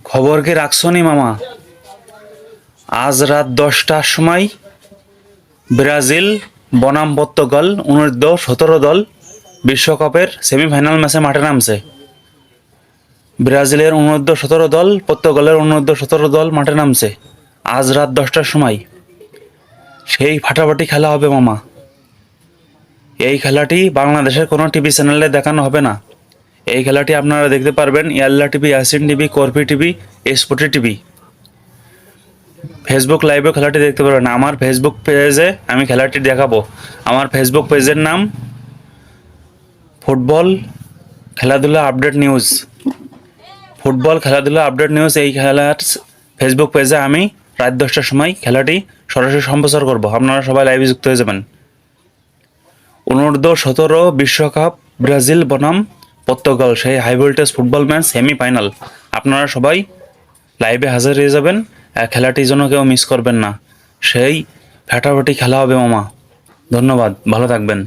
খবর কি রাখছো নি মামা? আজ রাত 10টার সময় ব্রাজিল বনাম পর্তুগাল অনূর্ধ্ব-17 দল বিশ্বকাপের সেমিফাইনাল ম্যাচে মাঠে নামছে। ব্রাজিলের অনূর্ধ্ব-17 দল পর্তুগালের অনূর্ধ্ব-17 দল মাঠে নামছে আজ রাত 10টার সময়। সেই ফাটাফাটি খেলা হবে মামা। এই খেলাটি বাংলাদেশের কোনো টিভি চ্যানেলে দেখানো হবে না। এই খেলাটি আপনারা দেখতে পারবেন ইয়াল্লা টিভি, ইয়াসিন টিভি, করপি টিভি, স্পোর্টি টিভি। ফেসবুক লাইভে খেলাটি দেখতে পারবেন। আমার ফেসবুক পেজে আমি খেলাটি দেখাবো। আমার ফেসবুক পেজের নাম ফুটবল খেলাধুলা আপডেট নিউজ। ফুটবল খেলাধুলা আপডেট নিউজ এই খেলার ফেসবুক পেজে আমি রাত 10টার সময় খেলাটি সরাসরি সম্প্রচার করব। আপনারা সবাই লাইভে যুক্ত হয়ে যাবেন। অনূর্ধ্ব-17 বিশ্বকাপ ব্রাজিল বনাম পর্তুগাল, সেই high voltage football match semifinal. আপনারা সবাই লাইভে হাজির হয়ে যাবেন। খেলাটি যেন কেউ মিস করবেন না। সেই ফাটাফাটি খেলা হবে মামা। ধন্যবাদ, ভালো থাকবেন।